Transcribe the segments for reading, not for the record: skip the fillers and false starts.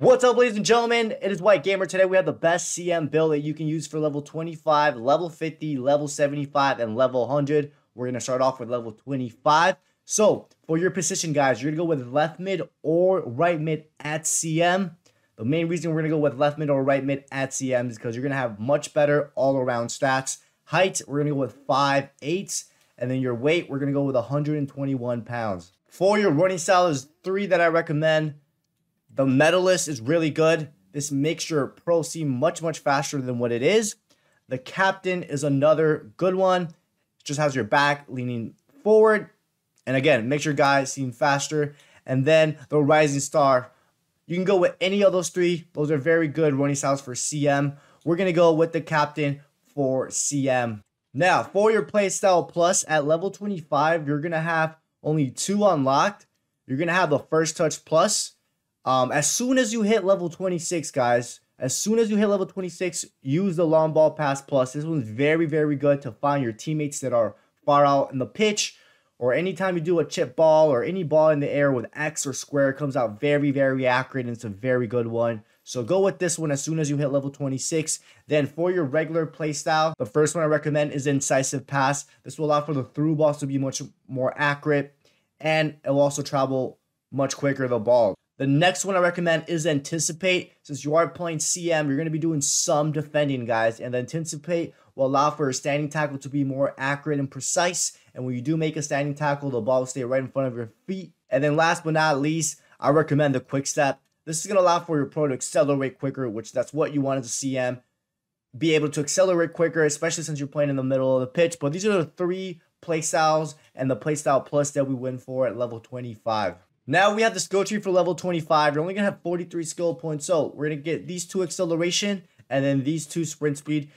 What's up, ladies and gentlemen? It is White Gamer. Today we have the best CM build that you can use for level 25, level 50, level 75, and level 100. We're going to start off with level 25. So, for your position, guys, you're going to go with left mid or right mid at CM. The main reason we're going to go with left mid or right mid at CM is because you're going to have much better all-around stats. Height, we're going to go with 5'8", and then your weight, we're going to go with 121 pounds. For your running style, there's 3 that I recommend. The medalist is really good. This makes your pro seem much faster than what it is. The captain is another good one. It just has your back leaning forward. And again, makes your guys seem faster. And then the rising star. You can go with any of those 3. Those are very good running styles for CM. We're going to go with the captain for CM. Now, for your playstyle plus at level 25, you're going to have only 2 unlocked. You're going to have the first touch plus. As soon as you hit level 26, guys, use the long ball pass plus. This one's very good to find your teammates that are far out in the pitch, or anytime you do a chip ball or any ball in the air with X or square, it comes out very accurate, and it's a very good one. So go with this one as soon as you hit level 26. Then for your regular play style, the first one I recommend is incisive pass. This will allow for the through balls to be much more accurate, and it will also travel much quicker, the ball. The next one I recommend is anticipate. Since you are playing CM, you're going to be doing some defending, guys. And the anticipate will allow for a standing tackle to be more accurate and precise. And when you do make a standing tackle, the ball will stay right in front of your feet. And then last but not least, I recommend the quick step. This is going to allow for your pro to accelerate quicker, which that's what you want as a CM. Be able to accelerate quicker, especially since you're playing in the middle of the pitch. But these are the 3 play styles and the play style plus that we win for at level 25. Now we have the skill tree for level 25. You're only going to have 43 skill points. So we're going to get these 2 acceleration and then these 2 sprint speed.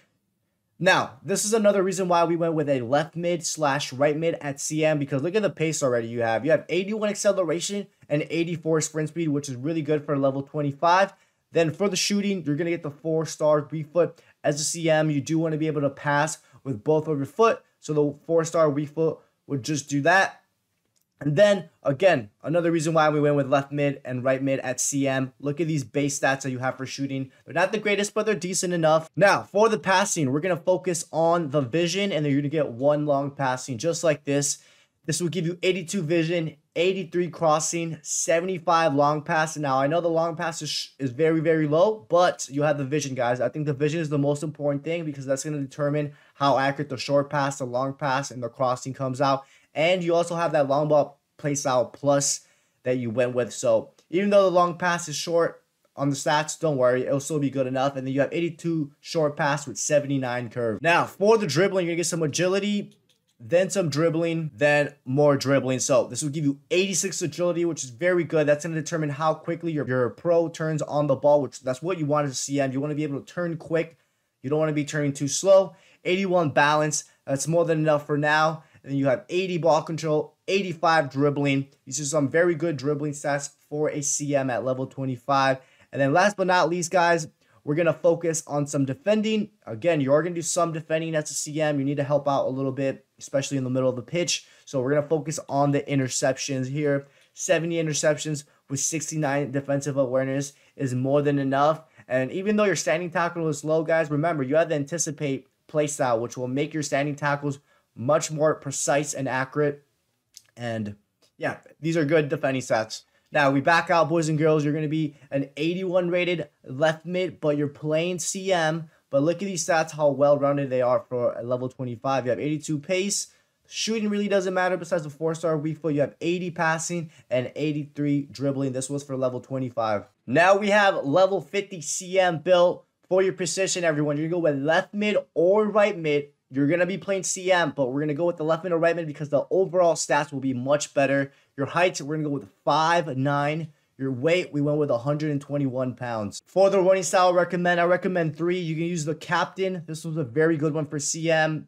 Now, this is another reason why we went with a left mid / right mid at CM, because look at the pace already you have. You have 81 acceleration and 84 sprint speed, which is really good for level 25. Then for the shooting, you're going to get the 4-star weak foot. As a CM, you do want to be able to pass with both of your foot. So the 4-star weak foot would just do that. And then, again, another reason why we went with left mid and right mid at CM. Look at these base stats that you have for shooting. They're not the greatest, but they're decent enough. Now, for the passing, we're going to focus on the vision, and then you're going to get 1 long passing, just like this. This will give you 82 vision, 83 crossing, 75 long pass. Now, I know the long pass is very low, but you have the vision, guys. I think the vision is the most important thing, because that's going to determine how accurate the short pass, the long pass, and the crossing comes out. And you also have that long ball playstyle plus that you went with. So even though the long pass is short on the stats, don't worry, it'll still be good enough. And then you have 82 short pass with 79 curve. Now for the dribbling, you're gonna get some agility, then some dribbling, then more dribbling. So this will give you 86 agility, which is very good. That's going to determine how quickly your pro turns on the ball, which that's what you want as a CM. You want to be able to turn quick. You don't want to be turning too slow. 81 balance, that's more than enough for now. And then you have 80 ball control, 85 dribbling. These are some very good dribbling stats for a CM at level 25. And then last but not least, guys, we're going to focus on some defending. Again, you are going to do some defending as a CM. You need to help out a little bit, especially in the middle of the pitch. So we're going to focus on the interceptions here. 70 interceptions with 69 defensive awareness is more than enough. And even though your standing tackle is low, guys, remember, you have to anticipate play style, which will make your standing tackles much more precise and accurate. And yeah, these are good defending stats. Now we back out, boys and girls. You're going to be an 81 rated left mid, but you're playing CM. But look at these stats, how well-rounded they are for a level 25. You have 82 pace. Shooting really doesn't matter besides the 4-star weak foot. You have 80 passing and 83 dribbling. This was for level 25. Now we have level 50 CM built for your position, everyone. You're going to go with left mid or right mid. You're going to be playing CM, but we're going to go with the left mid or right mid because the overall stats will be much better. Your height, we're going to go with 5'9". Your weight, we went with 121 pounds. For the running style, I recommend 3. You can use the captain. This was a very good one for CM.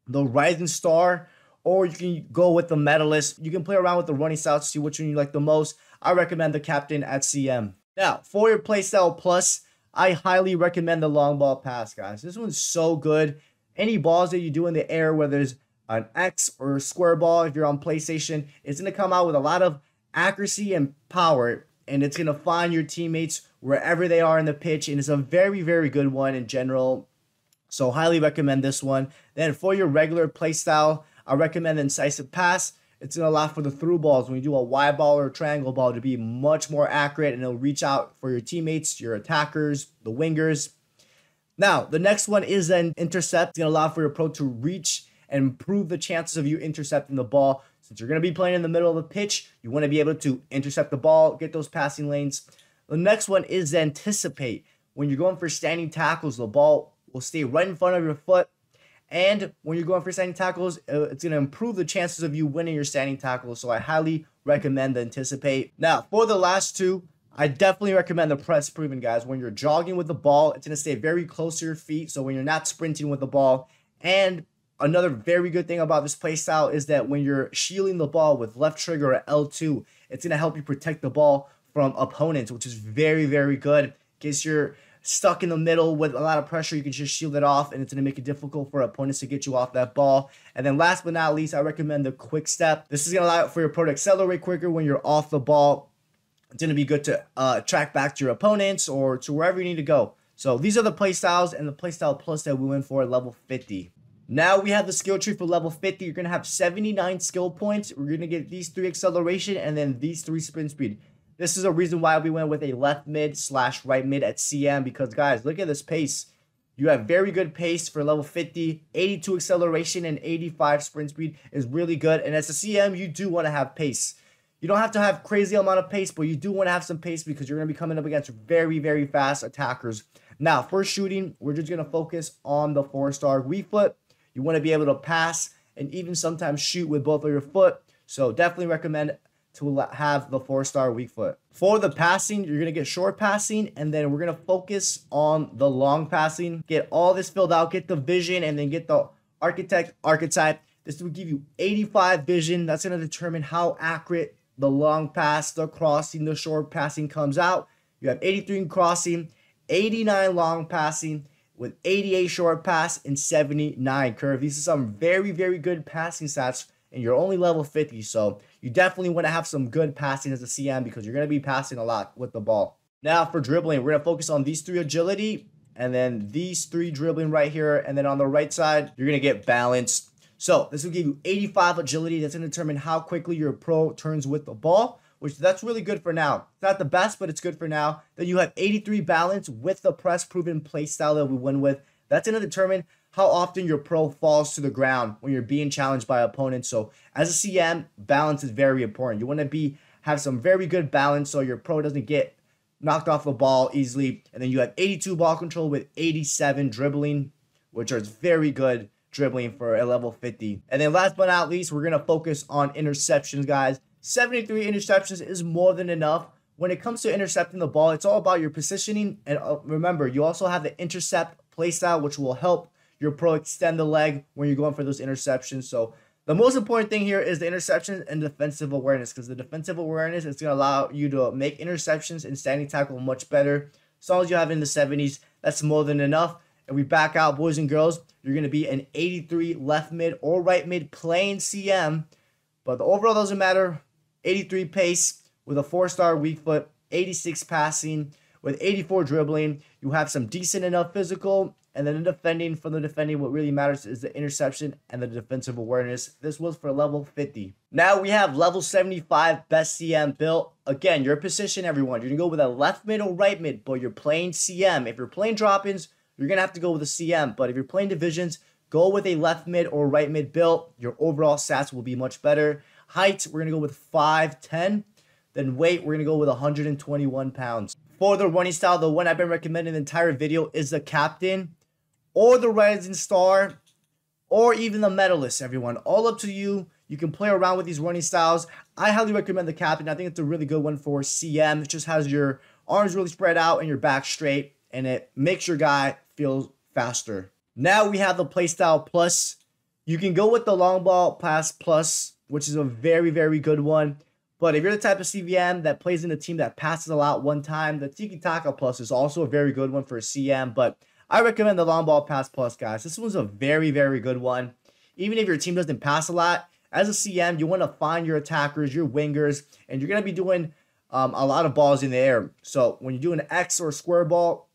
The rising star, or you can go with the medalist. You can play around with the running style to see which one you like the most. I recommend the captain at CM. Now, for your playstyle plus, I highly recommend the long ball pass, guys. This one's so good. Any balls that you do in the air, whether it's an X or a square ball, if you're on PlayStation, it's going to come out with a lot of accuracy and power. and it's going to find your teammates wherever they are in the pitch, and it's a very, very good one in general. So highly recommend this one. Then for your regular play style, I recommend the incisive pass. It's going to allow for the through balls when you do a wide ball or a triangle ball to be much more accurate, and it'll reach out for your teammates, your attackers, the wingers. Now, the next one is an intercept. It's going to allow for your pro to reach and improve the chances of you intercepting the ball. Since you're going to be playing in the middle of the pitch, you want to be able to intercept the ball, get those passing lanes. The next one is anticipate. When you're going for standing tackles, the ball will stay right in front of your foot. And when you're going for standing tackles, it's going to improve the chances of you winning your standing tackles. So I highly recommend the anticipate. Now, for the last two, I definitely recommend the press proven, guys. When you're jogging with the ball, it's going to stay very close to your feet. So when you're not sprinting with the ball. And another very good thing about this play style is that when you're shielding the ball with left trigger or L2, it's going to help you protect the ball from opponents, which is very, very good. In case you're stuck in the middle with a lot of pressure, you can just shield it off, and it's going to make it difficult for opponents to get you off that ball. And then last but not least, I recommend the quick step. This is going to allow for your pro to accelerate quicker when you're off the ball. It's going to be good to track back to your opponents or to wherever you need to go. So these are the play styles and the play style plus that we went for at level 50. Now we have the skill tree for level 50. You're going to have 79 skill points. We're going to get these 3 acceleration and then these 3 sprint speed. This is a reason why we went with a left mid / right mid at CM, because guys, look at this pace. You have very good pace for level 50, 82 acceleration and 85 sprint speed is really good. And as a CM, you do want to have pace. You don't have to have crazy amount of pace, but you do want to have some pace because you're going to be coming up against very, very fast attackers. Now, for shooting, we're just going to focus on the 4-star weak foot. You want to be able to pass and even sometimes shoot with both of your foot. So definitely recommend to have the 4-star weak foot. For the passing, you're going to get short passing, and then we're going to focus on the long passing. Get all this filled out, get the vision, and then get the archetype. This will give you 85 vision. That's going to determine how accurate the long pass, the crossing, the short passing comes out. You have 83 in crossing, 89 long passing, with 88 short pass and 79 curve. These are some very, very good passing stats, and you're only level 50, so you definitely want to have some good passing as a CM because you're going to be passing a lot with the ball. Now for dribbling, we're going to focus on these 3 agility and then these 3 dribbling right here, and then on the right side, you're going to get balance. So this will give you 85 agility. That's going to determine how quickly your pro turns with the ball, which that's really good for now. It's not the best, but it's good for now. Then you have 83 balance with the press proven play style that we win with. That's going to determine how often your pro falls to the ground when you're being challenged by opponents. So as a CM, balance is very important. You want to have some very good balance so your pro doesn't get knocked off the ball easily. And then you have 82 ball control with 87 dribbling, which is very good dribbling for a level 50. And then last but not least, we're going to focus on interceptions, guys. 73 interceptions is more than enough. When it comes to intercepting the ball, it's all about your positioning. And remember, you also have the intercept playstyle, which will help your pro extend the leg when you're going for those interceptions. So the most important thing here is the interception and defensive awareness, because the defensive awareness is going to allow you to make interceptions and standing tackle much better. As long as you have it in the 70s, that's more than enough. And we back out, boys and girls, you're going to be an 83 left mid or right mid playing CM. But the overall doesn't matter. 83 pace with a 4-star weak foot, 86 passing with 84 dribbling. You have some decent enough physical. And then the defending, from the defending, what really matters is the interception and the defensive awareness. This was for level 50. Now we have level 75 best CM built. Again, your position, everyone. You're going to go with a left mid or right mid, but you're playing CM. If you're playing drop-ins, you're going to have to go with a CM. But if you're playing divisions, go with a left mid or right mid built. Your overall stats will be much better. Height, we're going to go with 5'10". Then weight, we're going to go with 121 pounds. For the running style, the one I've been recommending the entire video is the captain, or the rising star, or even the medalist, everyone. All up to you. You can play around with these running styles. I highly recommend the captain. I think it's a really good one for CM. It just has your arms really spread out and your back straight, and it makes your guy feel faster. Now we have the playstyle plus. You can go with the long ball pass plus, which is a very, very good one. But if you're the type of CVM that plays in a team that passes a lot one time, the Tiki Taka plus is also a very good one for a CM. But I recommend the long ball pass plus, guys. This one's a very, very good one. Even if your team doesn't pass a lot, as a CM, you want to find your attackers, your wingers, and you're going to be doing a lot of balls in the air. So when you do an X or square ball,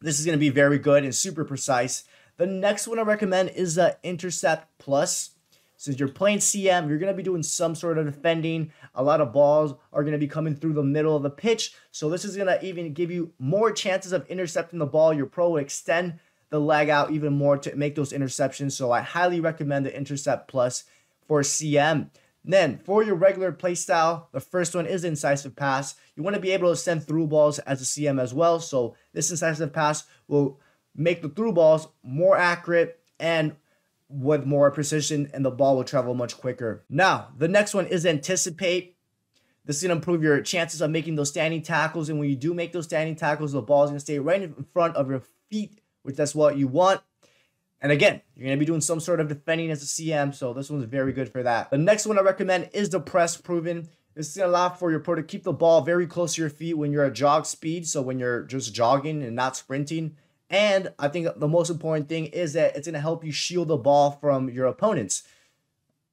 this is going to be very good and super precise. The next one I recommend is the Intercept Plus. Since you're playing CM, you're going to be doing some sort of defending. A lot of balls are going to be coming through the middle of the pitch. So this is going to even give you more chances of intercepting the ball. Your pro will extend the leg out even more to make those interceptions. So I highly recommend the Intercept Plus for CM. Then for your regular play style, the first one is incisive pass. You want to be able to send through balls as a CM as well. So this incisive pass will make the through balls more accurate and with more precision, and the ball will travel much quicker. Now, the next one is anticipate. This is going to improve your chances of making those standing tackles. And when you do make those standing tackles, the ball is going to stay right in front of your feet, which that's what you want. And again, you're going to be doing some sort of defending as a CM, so this one's very good for that. The next one I recommend is the press proven. This is going to allow for your pro to keep the ball very close to your feet when you're at jog speed, so when you're just jogging and not sprinting. And I think the most important thing is that it's going to help you shield the ball from your opponents.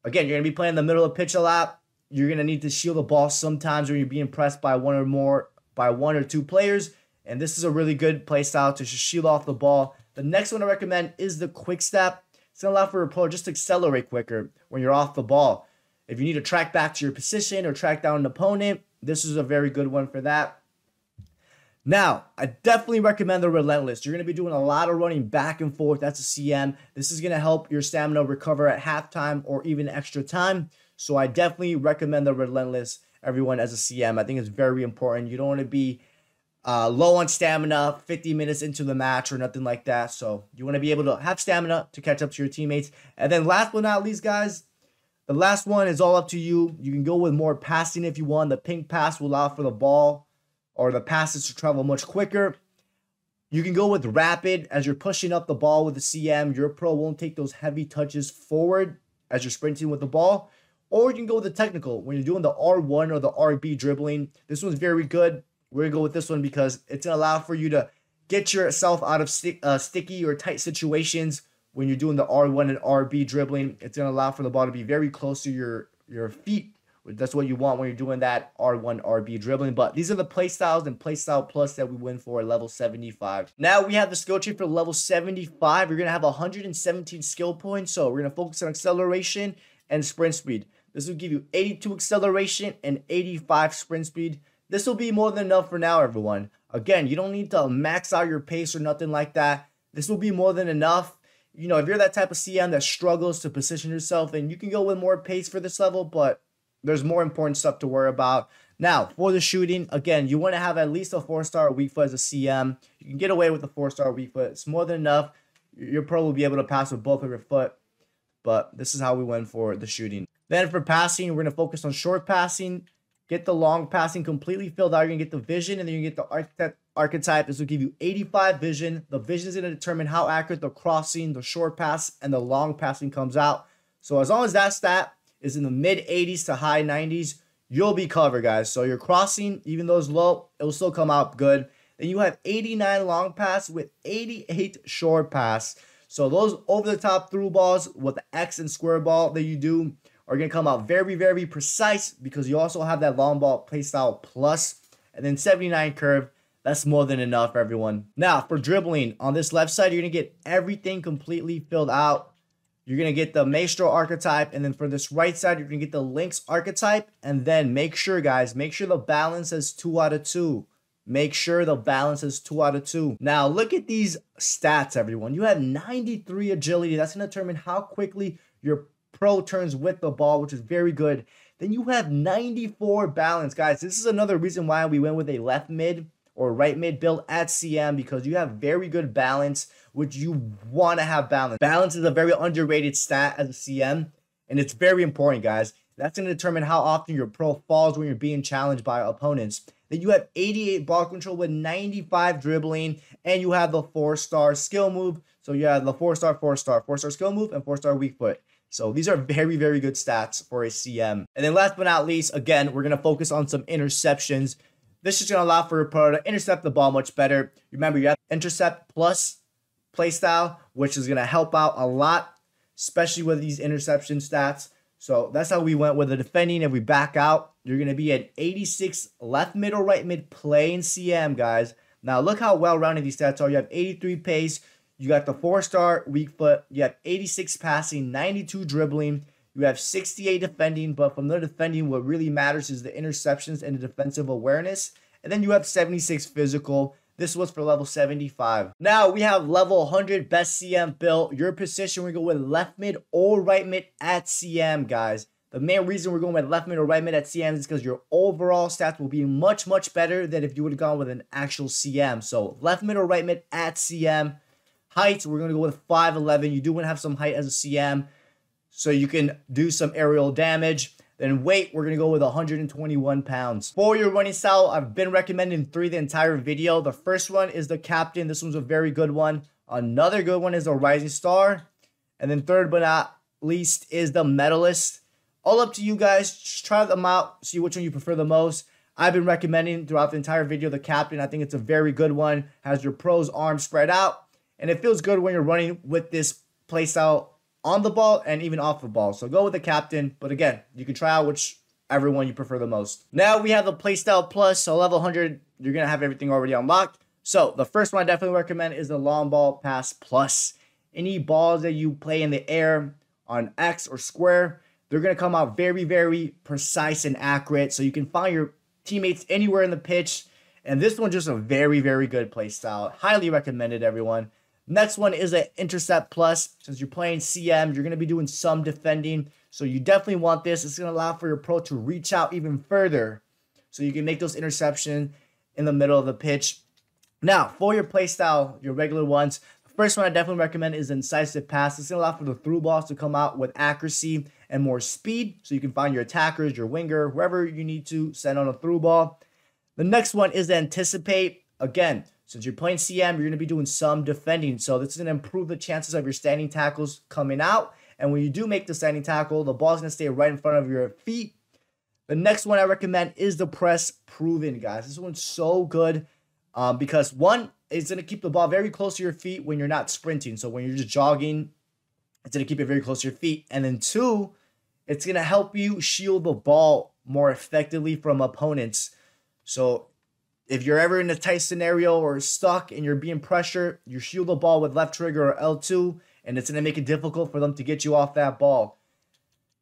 Again, you're going to be playing in the middle of the pitch a lot. You're going to need to shield the ball sometimes when you're being pressed by one or two players. And this is a really good play style to just shield off the ball. The next one I recommend is the quick step. It's going to allow for your pro just to accelerate quicker when you're off the ball. If you need to track back to your position or track down an opponent, this is a very good one for that. Now, I definitely recommend the Relentless. You're going to be doing a lot of running back and forth. That's a CM. This is going to help your stamina recover at halftime or even extra time. So I definitely recommend the Relentless, everyone, as a CM. I think it's very important. You don't want to be low on stamina 50 minutes into the match or nothing like that. So you want to be able to have stamina to catch up to your teammates. And then last but not least, guys, the last one is all up to you. You can go with more passing if you want. The pink pass will allow for the ball or the passes to travel much quicker. You can go with rapid as you're pushing up the ball with the CM. Your pro won't take those heavy touches forward as you're sprinting with the ball. Or you can go with the technical when you're doing the R1 or the RB dribbling. This one's very good. We're going to go with this one because it's going to allow for you to get yourself out of sticky or tight situations when you're doing the R1 and RB dribbling. It's going to allow for the ball to be very close to your feet. That's what you want when you're doing that R1 RB dribbling. But these are the play styles and play style plus that we win for level 75. Now we have the skill tree for level 75. You're going to have 117 skill points. So we're going to focus on acceleration and sprint speed. This will give you 82 acceleration and 85 sprint speed. This will be more than enough for now, everyone. Again, you don't need to max out your pace or nothing like that. This will be more than enough. You know, if you're that type of CM that struggles to position yourself, then you can go with more pace for this level, but there's more important stuff to worry about. Now, for the shooting, again, you want to have at least a 4-star weak foot as a CM. You can get away with a 4-star weak foot. It's more than enough. Your pro will be able to pass with both of your foot, but this is how we went for the shooting. Then for passing, we're going to focus on short passing. Get the long passing completely filled out. You're going to get the vision, and then you get the archetype. This will give you 85 vision. The vision is going to determine how accurate the crossing, the short pass, and the long passing comes out. So as long as that stat is in the mid 80s to high 90s, you'll be covered, guys. So your crossing, even though it's low, it will still come out good. Then you have 89 long pass with 88 short pass. So those over-the-top through balls with the X and square ball that you do are going to come out very, very precise because you also have that long ball playstyle plus. And then 79 curve, that's more than enough, everyone. Now, for dribbling, on this left side, you're going to get everything completely filled out. You're going to get the Maestro archetype, and then for this right side, you're going to get the Lynx archetype, and then make sure, guys, make sure the balance is 2 out of 2. Make sure the balance is 2 out of 2. Now, look at these stats, everyone. You have 93 agility. That's going to determine how quickly your pro turns with the ball, which is very good. Then you have 94 balance, guys. This is another reason why we went with a left mid or right mid build at CM, because you have very good balance, which you want to have balance. Balance is a very underrated stat as a CM, and it's very important, guys. That's going to determine how often your pro falls when you're being challenged by opponents. Then you have 88 ball control with 95 dribbling, and you have the 4-star skill move. So you have the 4-star skill move, and 4-star weak foot. So these are very, very good stats for a CM. And then last but not least, again, we're going to focus on some interceptions. This is going to allow for a pro to intercept the ball much better. Remember, you have intercept plus playstyle, which is going to help out a lot, especially with these interception stats. So that's how we went with the defending. If we back out, you're going to be at 86 left mid or right mid playing CM, guys. Now look how well-rounded these stats are. You have 83 pace. You got the 4-star weak foot. You have 86 passing, 92 dribbling. You have 68 defending. But from the defending, what really matters is the interceptions and the defensive awareness. And then you have 76 physical. This was for level 75. Now we have level 100 best CM built. Your position, we go with left mid or right mid at CM, guys. The main reason we're going with left mid or right mid at CM is because your overall stats will be much, much better than if you would have gone with an actual CM. So left mid or right mid at CM. Height, we're going to go with 5'11". You do want to have some height as a CM so you can do some aerial damage. Then weight, we're going to go with 121 pounds. For your running style, I've been recommending 3 the entire video. The first one is the captain. This one's a very good one. Another good one is the rising star. And then third but not least is the medalist. All up to you guys. Just try them out. See which one you prefer the most. I've been recommending throughout the entire video the captain. I think it's a very good one. Has your pros arms spread out. And it feels good when you're running with this playstyle on the ball and even off the ball. So go with the captain. But again, you can try out whichever one you prefer the most. Now we have the playstyle plus. So level 100, you're going to have everything already unlocked. So the first one I definitely recommend is the long ball pass plus. Any balls that you play in the air on X or square, they're going to come out very, very precise and accurate. So you can find your teammates anywhere in the pitch. And this one's just a very, very good playstyle. Highly recommended, everyone. Next one is an intercept plus. Since you're playing CM, you're going to be doing some defending. So you definitely want this. It's going to allow for your pro to reach out even further so you can make those interceptions in the middle of the pitch. Now, for your play style, your regular ones, the first one I definitely recommend is incisive pass. It's going to allow for the through balls to come out with accuracy and more speed so you can find your attackers, your winger, whoever you need to send on a through ball. The next one is anticipate. Again, since you're playing CM, you're going to be doing some defending. So this is going to improve the chances of your standing tackles coming out. And when you do make the standing tackle, the ball's going to stay right in front of your feet. The next one I recommend is the press proven, guys. This one's so good because one, it's going to keep the ball very close to your feet when you're not sprinting. So when you're just jogging, it's going to keep it very close to your feet. And then two, it's going to help you shield the ball more effectively from opponents. So if you're ever in a tight scenario or stuck and you're being pressured, you shield the ball with left trigger or L2, and it's going to make it difficult for them to get you off that ball.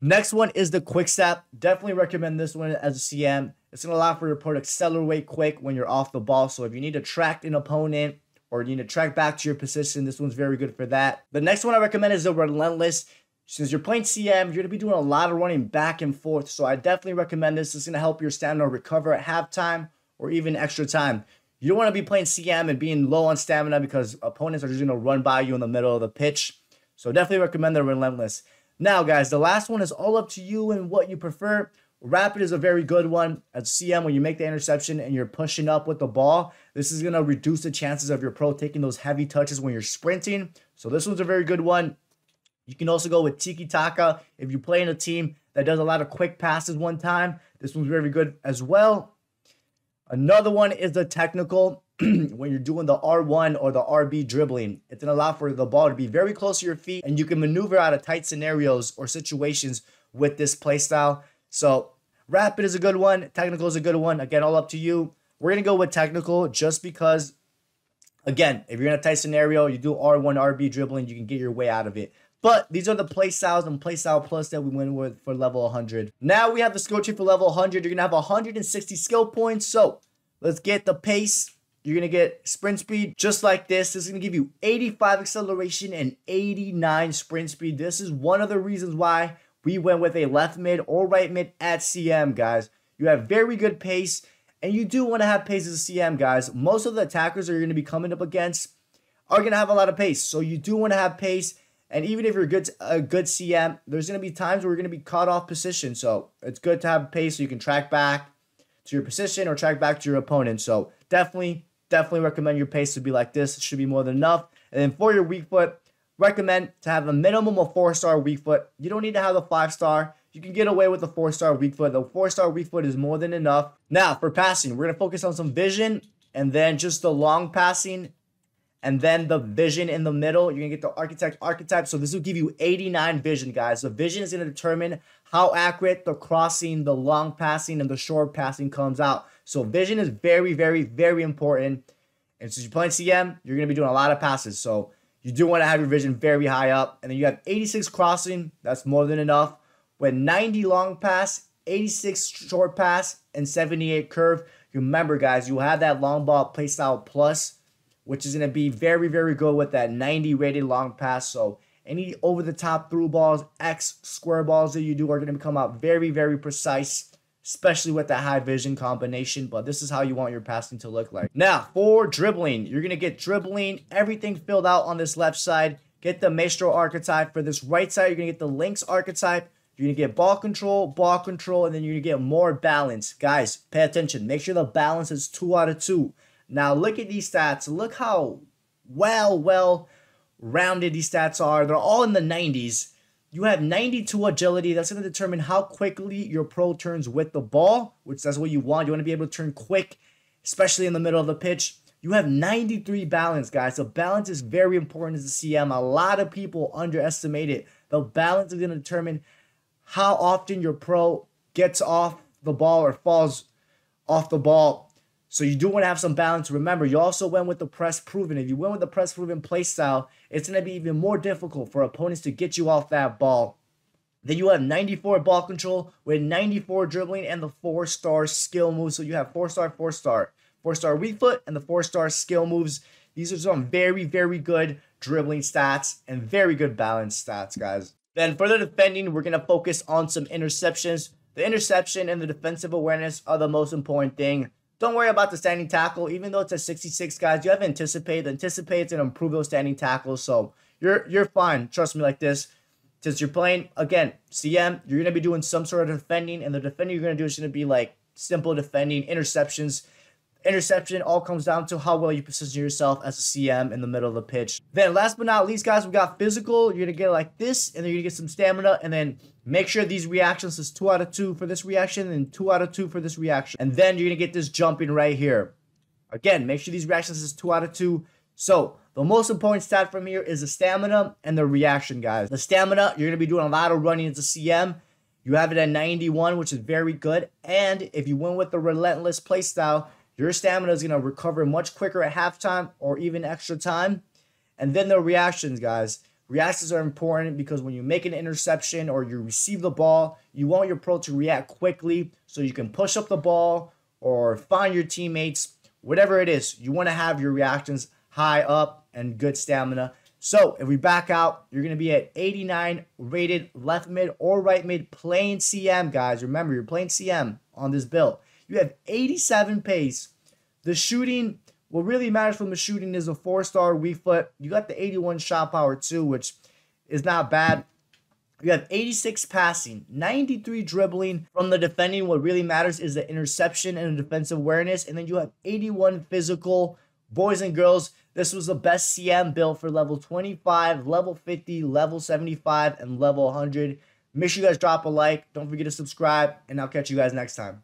Next one is the quick step. Definitely recommend this one as a CM. It's going to allow for your pro to accelerate quick when you're off the ball. So if you need to track an opponent or you need to track back to your position, this one's very good for that. The next one I recommend is the relentless. Since you're playing CM, you're going to be doing a lot of running back and forth. So I definitely recommend this. It's going to help your stamina recover at halftime or even extra time. You don't want to be playing CM and being low on stamina because opponents are just going to run by you in the middle of the pitch. So definitely recommend the relentless. Now, guys, the last one is all up to you and what you prefer. Rapid is a very good one. At CM, when you make the interception and you're pushing up with the ball, this is going to reduce the chances of your pro taking those heavy touches when you're sprinting. So this one's a very good one. You can also go with Tiki Taka if you play in a team that does a lot of quick passes one time. This one's very good as well. Another one is the technical. When you're doing the R1 or the RB dribbling, it's going to allow for the ball to be very close to your feet and you can maneuver out of tight scenarios or situations with this play style. So rapid is a good one. Technical is a good one. Again, all up to you. We're going to go with technical just because, again, if you're in a tight scenario, you do R1, RB dribbling, you can get your way out of it. But these are the play styles and play style plus that we went with for level 100. Now we have the skill tree for level 100. You're going to have 160 skill points. So let's get the pace. You're going to get sprint speed just like this. This is going to give you 85 acceleration and 89 sprint speed. This is one of the reasons why we went with a left mid or right mid at CM, guys. You have very good pace, and you do want to have pace as a CM, guys. Most of the attackers that you're going to be coming up against are going to have a lot of pace. So you do want to have pace. And even if you're a good CM, there's going to be times where you're going to be caught off position. So it's good to have pace so you can track back to your position or track back to your opponent. So definitely recommend your pace to be like this. It should be more than enough. And then for your weak foot, recommend to have a minimum of 4-star weak foot. You don't need to have the 5-star. You can get away with the 4-star weak foot. The 4-star weak foot is more than enough. Now, for passing, we're going to focus on some vision and then just the long passing and then the vision in the middle. You're going to get the archetype. So this will give you 89 vision, guys. The vision is going to determine how accurate the crossing, the long passing, and the short passing comes out. So vision is very, very, very important. And since you're playing CM, you're going to be doing a lot of passes. So you do want to have your vision very high up. And then you have 86 crossing. That's more than enough. With 90 long pass, 86 short pass, and 78 curve. Remember, guys, you have that long ball playstyle plus, which is going to be very, very good with that 90 rated long pass. So any over-the-top through balls, X square balls that you do are going to come out very, very precise, especially with that high vision combination. But this is how you want your passing to look like. Now, for dribbling, you're going to get dribbling, everything filled out on this left side. Get the Maestro archetype. For this right side, you're going to get the Lynx archetype. You're going to get ball control, and then you're going to get more balance. Guys, pay attention. Make sure the balance is 2 out of 2. Now, look at these stats. Look how well-rounded these stats are. They're all in the 90s. You have 92 agility. That's going to determine how quickly your pro turns with the ball, which that's what you want. You want to be able to turn quick, especially in the middle of the pitch. You have 93 balance, guys. So balance is very important as a CM. A lot of people underestimate it. The balance is going to determine how often your pro gets off the ball or falls off the ball. So you do want to have some balance. Remember, you also went with the press proven. If you went with the press proven play style, it's going to be even more difficult for opponents to get you off that ball. Then you have 94 ball control with 94 dribbling and the 4-star skill moves. So you have 4-star, 4-star, 4-star weak foot, and the 4-star skill moves. These are some very, very good dribbling stats and very good balance stats, guys. Then for the defending, we're going to focus on some interceptions. The interception and the defensive awareness are the most important thing. Don't worry about the standing tackle. Even though it's a 66, guys, you have Anticipate. Anticipate's going to improve those standing tackles, so you're fine. Trust me like this. Since you're playing, again, CM, you're going to be doing some sort of defending, and the defending you're going to do is going to be like simple defending, interceptions. Interception all comes down to how well you position yourself as a CM in the middle of the pitch. Then last but not least, guys, we got physical. You're going to get like this, and then you're going to get some stamina, and then make sure these reactions is 2 out of 2 for this reaction and 2 out of 2 for this reaction. And then you're going to get this jumping right here. Again, make sure these reactions is 2 out of 2. So the most important stat from here is the stamina and the reaction, guys. The stamina, you're going to be doing a lot of running as a CM. You have it at 91, which is very good. And if you win with the relentless play style, your stamina is going to recover much quicker at halftime or even extra time. And then the reactions, guys. Reactions are important because when you make an interception or you receive the ball, you want your pro to react quickly so you can push up the ball or find your teammates. Whatever it is, you want to have your reactions high up and good stamina. So if we back out, you're going to be at 89 rated left mid or right mid playing CM, guys. Remember, you're playing CM on this build. You have 87 pace. The shooting, what really matters from the shooting is a 4-star weak foot. You got the 81 shot power too, which is not bad. You have 86 passing, 93 dribbling. From the defending, what really matters is the interception and the defensive awareness. And then you have 81 physical. Boys and girls, this was the best CM build for level 25, level 50, level 75, and level 100. Make sure you guys drop a like. Don't forget to subscribe, and I'll catch you guys next time.